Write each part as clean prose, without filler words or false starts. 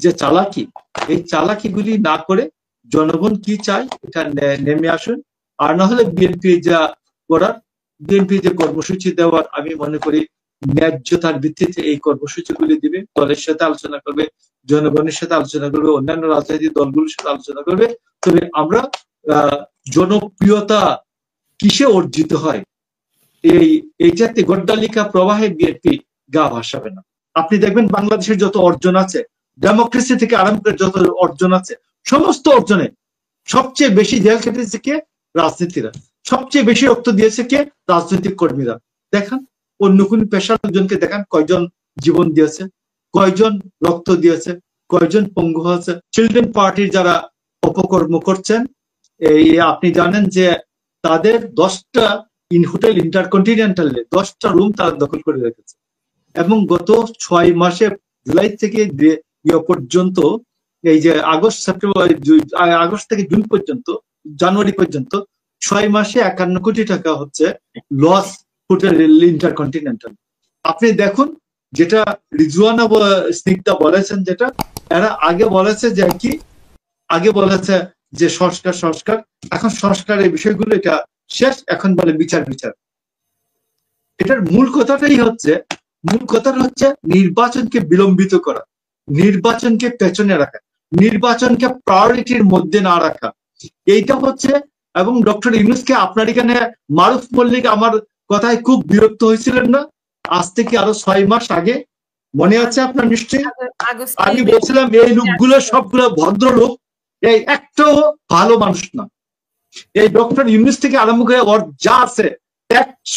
যে চালাকি, এই চালাকিগুলি না করে জনগণ কি চায় এটা নেমে আসুন। আর না হলে বিএনপি যা করার, বিএনপি যে কর্মসূচি দেওয়ার, আমি মনে করি ন্যায্যতার ভিত্তিতে এই কর্মসূচিগুলি দিবে, দলের সাথে আলোচনা করবে, জনগণের সাথে আলোচনা করবে, অন্যান্য রাজনৈতিক দলগুলোর সাথে আলোচনা করবে। তবে আমরা জনপ্রিয়তা কিসে অর্জিত হয়, এইটাতে গড্ডালিকা প্রবাহে বিএনপি গা ভাসাবে না। আপনি দেখবেন বাংলাদেশের যত অর্জন আছে, ডেমোক্রেসি থেকে আরম্ভ করে যত অর্জন আছে, সমস্ত অর্জনে সবচেয়ে বেশি জেল খেটেছে কে? রাজনীতিরা। সবচেয়ে বেশি রক্ত দিয়েছে কে? রাজনৈতিক কর্মীরা। দেখান অন্য কোন পেশার লোকজনকে দেখান, কয়জন জীবন দিয়েছে, কয়জন রক্ত দিয়েছে, কয়জন পঙ্গু হয়েছে। চিলড্রেন পার্টির যারা অপকর্ম করছেন, এই আপনি জানেন যে তাদের 10টা হোটেল ইন্টারকন্টিনেন্টালে 10টা রুম তারা দখল করে রেখেছে, এবং গত 6 মাসে জুলাই থেকে পর্যন্ত, এই যে আগস্ট সেপ্টেম্বর, আগস্ট থেকে জুন পর্যন্ত, জানুয়ারি পর্যন্ত 6 মাসে 51 কোটি টাকা হচ্ছে লস হোটেল ইন্টারকন্টিনেন্টাল। আপনি দেখুন, যেটা রিজওয়ানা স্নিগ্ধা বলেছেন, যেটা এরা আগে বলেছে যে কি, আগে বলেছে যে সংস্কার সংস্কার, এখন সংস্কারের বিষয়গুলো এটা শেষ, এখন বলে বিচার বিচার। এটার মূল কথাটাই হচ্ছে, মূল কথাটা হচ্ছে নির্বাচনকে বিলম্বিত করা, নির্বাচনকে পেছনে রাখা, নির্বাচনকে প্রায়োরিটির মধ্যে না রাখা, এইটা হচ্ছে। এবং ডক্টর ইউনূসকে আপনার এখানে মারুফ মল্লিক আমার কথায় খুব বিরক্ত হয়েছিলেন না? আজ থেকে আরো 6 মাস আগে, মনে আছে আপনার নিশ্চয়ই? আমি বলছিলাম এই লোকগুলো সবগুলো ভদ্রলোক, এই একটাও ভালো মানুষ না। এই ডক্টর ইউনূস থেকে আরম্ভ করে ওর যা আছে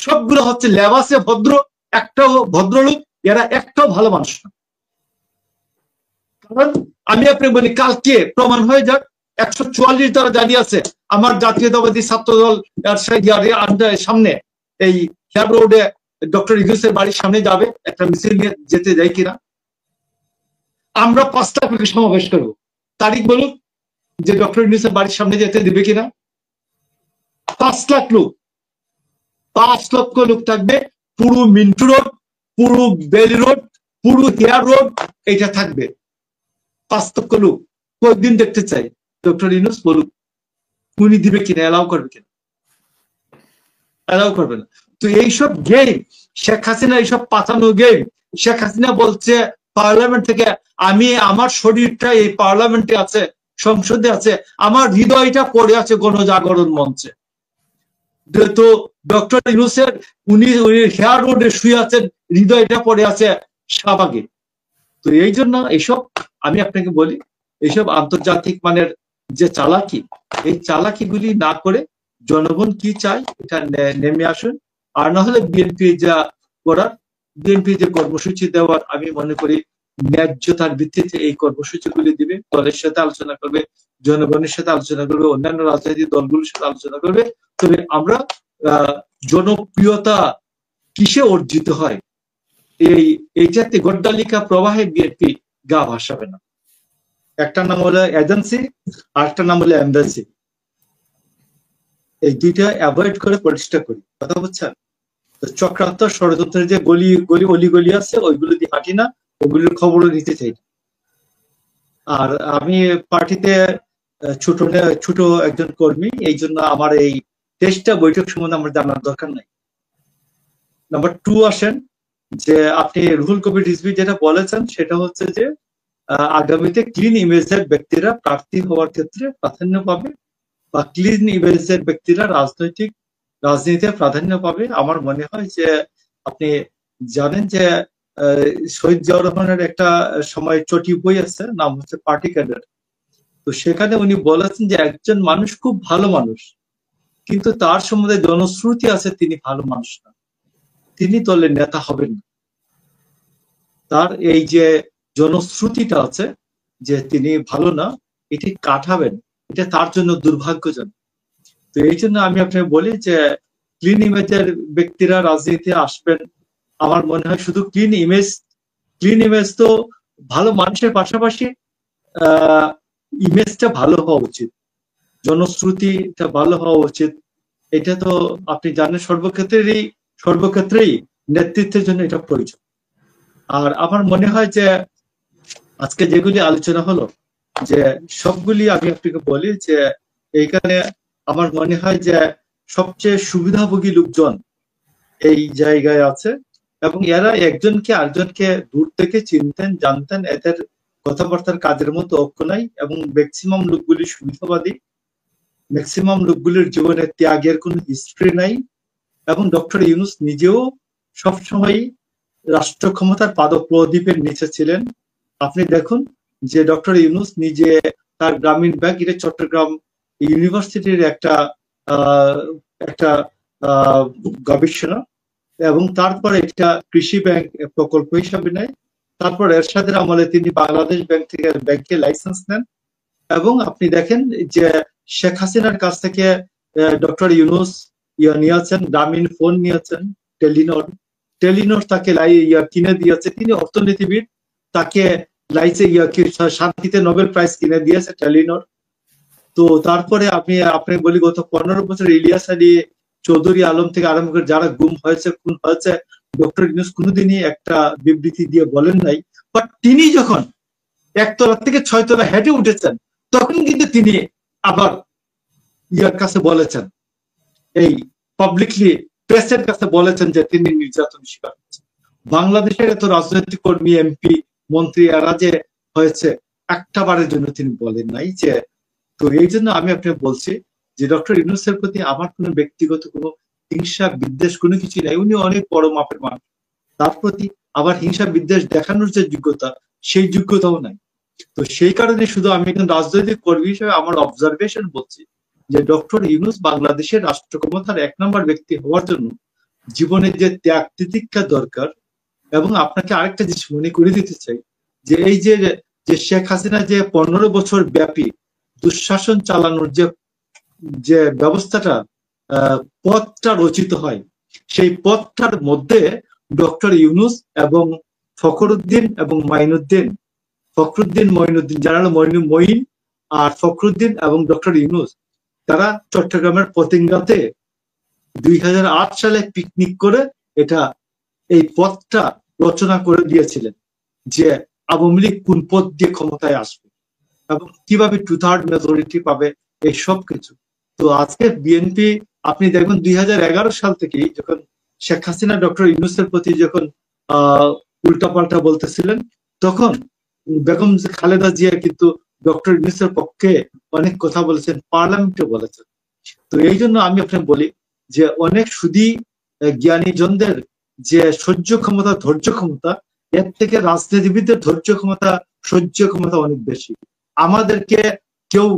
সবগুলো হচ্ছে লেবাসে ভদ্র, একটাও ভদ্রলোক, এরা একটাও ভালো মানুষ না। কারণ আমি আপনি বলি, কালকে প্রমাণ হয়ে যাক 144 দ্বারা জারি আছে আমার জাতীয়তাবাদী ছাত্র দল সামনে, এই হেয়ার রোডে ডক্টর ইউনূসের বাড়ির সামনে যাবে, একটা মিছিল নিয়ে যেতে যাই কিনা, আমরা 5 লাখ লোকের সমাবেশ করবো। তারিখ বলুন যে ডক্টর ইউনূসের বাড়ির সামনে যেতে দেবে কিনা? 5 লাখ লোক, 5 লক্ষ লোক থাকবে, পুরো মিন্টু রোড, পুরো বেলি রোড, পুরো হেয়ার রোড, এটা থাকবে। 5 লক্ষ লোক কয়েকদিন দেখতে চাই, ডক্টর ইউনূস বলুক উনি দিবে কিনা, এলাও করবে কিনা? এলাও করবে না। তো এইসব গেম, শেখ হাসিনা এইসব পাতানো গেম, শেখ হাসিনা বলছে পার্লামেন্ট থেকে, আমি আমার শরীরটা এই পার্লামেন্টে আছে, সংসদে আছে, আমার হৃদয়টা পড়ে আছে গণজাগরণ মঞ্চে। তো ডক্টর ইউনূসের উনি হেয়ার রোডে শুয়ে আছেন, হৃদয়টা পড়ে আছে শাহবাগে। তো এই জন্য এইসব, আমি আপনাকে বলি, এইসব আন্তর্জাতিক মানের যে চালাকি, এই চালাকিগুলি না করে জনগণ কি চায় এটা নেমে আসুন। আর না হলে বিএনপি যা করার, বিএনপি যে কর্মসূচি দেওয়ার, আমি মনে করি ন্যায্যতার ভিত্তিতে এই কর্মসূচিগুলি দিবে, দলের সাথে আলোচনা করবে, জনগণের সাথে আলোচনা করবে, অন্যান্য রাজনৈতিক দলগুলোর সাথে আলোচনা করবে। তবে আমরা জনপ্রিয়তা কিসে অর্জিত হয়, এইটাতে গড্ডালিকা প্রবাহে বিএনপি গা ভাসাবে না। একটা নাম হলো এজেন্সি, আর একটা নাম হলো এম্বাসি। এই দুইটা অ্যাভয়েড করে প্রতিষ্ঠা করি, কথা বলছেন? চক্রান্ত ষড়যন্ত্রের যে অলিগলি আছে, ওইগুলো দিয়ে হাঁটি না, ওগুলোর খবরও নিতে চাই না। আর আমি পার্টিতে ছোট একজন কর্মী, এই জন্য আমার এই 23টা বৈঠক সম্বন্ধে আমার জানার দরকার নাই। নাম্বার 2 আসেন, যে আপনি রুহুল কবির রিজভী যেটা বলেছেন, সেটা হচ্ছে যে আগামীতে ক্লিন ইমেজের ব্যক্তিরা প্রার্থী হওয়ার ক্ষেত্রে প্রাধান্য পাবে, বা ক্লিন ইমেজের ব্যক্তিরা রাজনীতিতে প্রাধান্য পাবে। আমার মনে হয় যে আপনি জানেন যে শহীদ জিয়াউর রহমানের একটা সময় চটি বই আছে, নাম হচ্ছে পার্টি ক্যাডার। তো সেখানে উনি বলেছেন যে একজন মানুষ খুব ভালো মানুষ, কিন্তু তার সম্বন্ধে জনশ্রুতি আছে তিনি ভালো মানুষ না, তিনি দলের নেতা হবেন না। তার এই যে জনশ্রুতিটা আছে যে তিনি ভালো না, এটি কাটাবেন, এটা তার জন্য দুর্ভাগ্যজনক। তো এই জন্য আমি আপনাকে বলি যে ক্লিন ইমেজের ব্যক্তিরা রাজনীতিতে আসবেন। আমার মনে হয় শুধু ক্লিন ইমেজ তো ভালো মানুষের পাশাপাশি ইমেজটা ভালো হওয়া উচিত, জনশ্রুতিটা ভালো হওয়া উচিত। এটা তো আপনি জানেন সর্বক্ষেত্রেই নেতৃত্বের জন্য এটা প্রয়োজন। আর আমার মনে হয় যে আজকে যেগুলি আলোচনা হলো, যে সবগুলি আমি আপনাকে বলি যে এইখানে আমার মনে হয় যে সবচেয়ে সুবিধাভোগী লোকজন এই জায়গায় আছে, এবং এরা একজনকে আরেকজনকে দূর থেকে চিনতেন, জানতেন, এদের কথাবার্তার কাজের মতো অক্ষ নাই, এবং ম্যাক্সিমাম লোকগুলি সুবিধাবাদী, ম্যাক্সিমাম লোকগুলির জীবনে ত্যাগের কোনো হিস্ট্রি নাই, এবং ডক্টর ইউনূস নিজেও সবসময় রাষ্ট্র ক্ষমতার পাদপ্রদীপের নিচে ছিলেন। আপনি দেখুন যে ডক্টর ইউনূস নিজে তার গ্রামীণ ব্যাংক, এটা চট্টগ্রাম ইউনিভার্সিটির একটা গবেষণা, এবং তারপরে এটা কৃষি ব্যাংক প্রকল্প হিসাবে নেয়। তারপর এরশাদের আমলে তিনি বাংলাদেশ ব্যাংক থেকে ব্যাংকে লাইসেন্স নেন, এবং আপনি দেখেন যে শেখ হাসিনার কাছ থেকে ডক্টর ইউনূস নিয়েছেন, গ্রামীণ ফোন নিয়েছেন, টেলিনর তাকে কিনে দিয়েছে, তিনি অর্থনীতিবিদ, তাকে শান্তিতে নোবেল প্রাইজ কিনে দিয়েছে টেলিনর। তো তারপরে আপনি বলি গত 15 বছর ইলিয়াস আলী চৌধুরী আলম থেকে আরম্ভ করে যারা গুম হয়েছে, খুন হয়েছে, ডক্টর ইউনূস কোনোদিনই একটা বিবৃতি দিয়ে বলেন নাই। বাট তিনি যখন 1 তলা থেকে 6 তলা হেঁটে উঠেছেন, তখন কিন্তু তিনি আবার ইয়ার কাছে বলেছেন, এই পাবলিকলি প্রেসের কাছে বলেছেন যে তিনি নির্যাতন শিকার হয়েছেন। বাংলাদেশের এত রাজনৈতিক কর্মী, এমপি, মন্ত্রী এরা যে হয়েছে, একটা বারের জন্য তিনি বলেন নাই যে। তো এই জন্য আমি আপনাকে বলছি যে ডক্টর ইউনূসের প্রতি আমার কোনো ব্যক্তিগত কোনো হিংসা বিদ্বেষ কোনো কিছু নাই। উনি অনেক বড় মাপের মানুষ, তার প্রতি আবার হিংসা বিদ্বেষ দেখানোর যে যোগ্যতা, সেই যোগ্যতাও নাই। তো সেই কারণে শুধু আমি একজন রাজনৈতিক কর্মী হিসেবে আমার অবজারভেশন বলছি যে ডক্টর ইউনূস বাংলাদেশের রাষ্ট্র ক্ষমতার 1 নম্বর ব্যক্তি হওয়ার জন্য জীবনে যে ত্যাগ তিতিক্ষা দরকার। এবং আপনাকে আরেকটা জিনিস মনে করে দিতে চাই যে এই যে শেখ হাসিনা যে 15 বছর ব্যাপী দুঃশাসন চালানোর যে ব্যবস্থাটা, পথটা রচিত হয়, সেই পথটার মধ্যে ডক্টর ইউনূস এবং ফখরুদ্দিন এবং মঈনুদ্দিন, যারা মঈন আর ফখরুদ্দিন এবং ডক্টর ইউনূস, তারা চট্টগ্রামের পতেঙ্গাতে 2008 সালে পিকনিক করে এই পথটা রচনা করে দিয়েছিলেন যে আওয়ামী লীগ কোন পথ দিয়ে ক্ষমতায় আসবে এবং কিভাবে 2/3 মেজরিটি পাবে, এই সব কিছু। তো আজকে বিএনপি আপনি দেখবেন 2011 সাল থেকে যখন শেখ হাসিনা ডক্টর ইউনূসের প্রতি যখন উল্টাপাল্টা বলতেছিলেন, তখন বেগম খালেদা জিয়া কিন্তু ডক্টর ইউনূসের পক্ষে অনেক কথা বলেছেন, পার্লামেন্টে বলেছেন। তো এই জন্য আমি আপনাকে বলি যে অনেক সুদী জ্ঞানীজনদের যে সহ্য ক্ষমতা, ধৈর্য ক্ষমতা, এর থেকে রাজনীতিবিদদের ধৈর্য ক্ষমতা, সহ্য ক্ষমতা অনেক বেশি। আমাদেরকে কেউ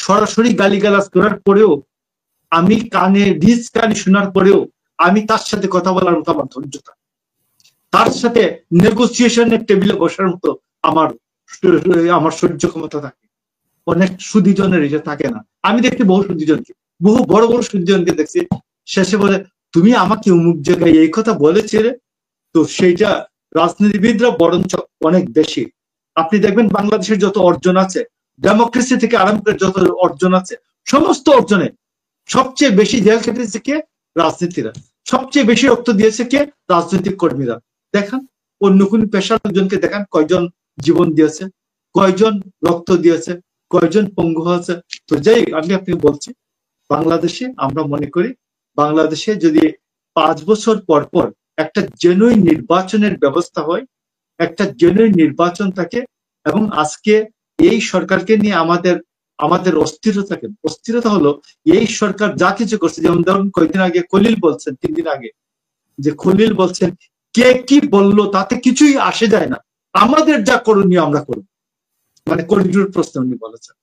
সরাসরি গালিগালাজ করার পরেও, আমি নিজ কানে শোনার পরেও আমি তার সাথে কথা বলার মতো আমার ধৈর্য থাকে, তার সাথে নেগোসিয়েশনের টেবিলে বসার মতো আমার সহ্য ক্ষমতা থাকে। অনেক সুদীজনের এটা থাকে না। আমি দেখছি বহু সুদীজনকে, বহু বড় বড় সুদীজনকে দেখছি, শেষে বলে তুমি আমাকে অমুক জায়গায় এই কথা বলেছিলে। তো সেইটা রাজনীতিবিদরা বরঞ্চ অনেক বেশি। আপনি দেখবেন বাংলাদেশের যত অর্জন আছে, ডেমোক্রেসি থেকে আরম্ভ করে যত অর্জন আছে, সমস্ত অর্জনে সবচেয়ে বেশি জেল খেটেছে কে? রাজনীতিরা। সবচেয়ে বেশি রক্ত দিয়েছে কে? রাজনৈতিক কর্মীরা। দেখান অন্য কোন পেশার লোকজনকে দেখান, কয়জন জীবন দিয়েছে, কয়জন রক্ত দিয়েছে, কয়জন পঙ্গু হয়েছে। তো যাই আমি আপনি বলছি, বাংলাদেশে আমরা মনে করি বাংলাদেশে যদি 5 বছর পর পর একটা জেনুইন নির্বাচনের ব্যবস্থা হয়, একটা জেনুইন নির্বাচন থাকে, এবং আজকে এই সরকারকে নিয়ে আমাদের অস্থিরতা হলো এই সরকার যা কিছু করছে। যেমন ধরুন কয়েকদিন আগে খলিল বলছেন, 3 দিন আগে যে খলিল বলছেন কে কি বললো তাতে কিছুই আসে যায় না, আমাদের যা করণীয় আমরা করব, মানে করিডোর প্রশ্ন উনি বলেছেন।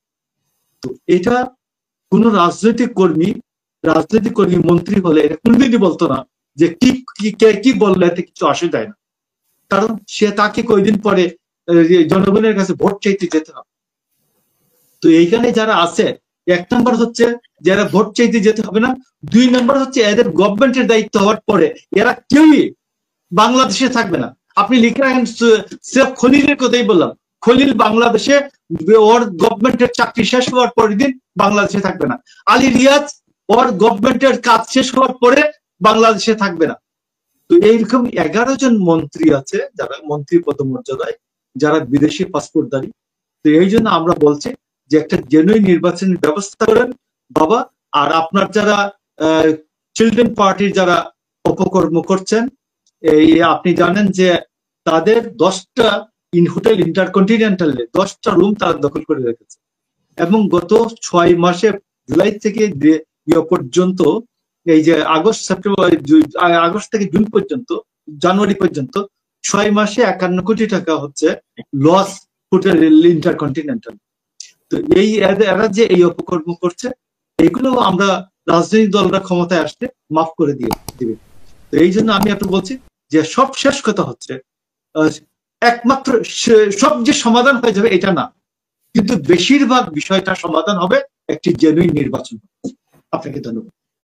তো এটা কোন রাজনৈতিক কর্মী মন্ত্রী হলে এটা কোনদিনই বলতো না যে কে কি বললে এতে কিছু আসে যায় না, কারণ তাকে কয়েকদিন পরে জনগণের কাছে ভোট চাইতে যেতে হবে। তো এইখানে যারা আছে, 1 নম্বর হচ্ছে যারা ভোট চাইতে যেতে হবে না, 2 নম্বর হচ্ছে এদের গভর্নমেন্টের দায়িত্ব হওয়ার পরে এরা কেউই বাংলাদেশে থাকবে না। আপনি লিখে রাখেন, সেফ খলিলের কথাই বললাম, খলিল বাংলাদেশে ওর গভর্নমেন্টের চাকরি শেষ হওয়ার পরের দিন বাংলাদেশে থাকবে না। আলী রিয়াজ ওর গভর্নমেন্টের কাজ শেষ হওয়ার পরে বাংলাদেশে থাকবে না। তো এইরকম 11 জন মন্ত্রী আছে যারা মন্ত্রী পদমর্যাদায়, যারা বিদেশি পাসপোর্টধারী। তো এই জন্য আমরা বলছি যে একটা জেনুইন নির্বাচনের ব্যবস্থা করেন বাবা। আর আপনার যারা চিলড্রেন পার্টির যারা অপকর্ম করছেন, এই আপনি জানেন যে তাদের 10টা হোটেল ইন্টারকন্টিনেন্টালে 10টা রুম তারা দখল করে রেখেছে, এবং গত 6 মাসে জুলাই থেকে পর্যন্ত, এই যে আগস্ট থেকে জুন পর্যন্ত, জানুয়ারি পর্যন্ত 6 মাসে 51 কোটি টাকা হচ্ছে লস হোটেল ইন্টারকন্টিনেন্টাল। তো এই এরা যে এই অপকর্ম করছে, এগুলো আমরা রাজনৈতিক দলরা ক্ষমতায় আসলে মাফ করে দিবে। তো এই জন্য আমি একটু বলছি যে সব শেষ কথা হচ্ছে একমাত্র সব যে সমাধান হয়ে যাবে এটা না, কিন্তু বেশিরভাগ বিষয়টা সমাধান হবে একটি জেনুইন নির্বাচন। আপনাকে ধন্যবাদ।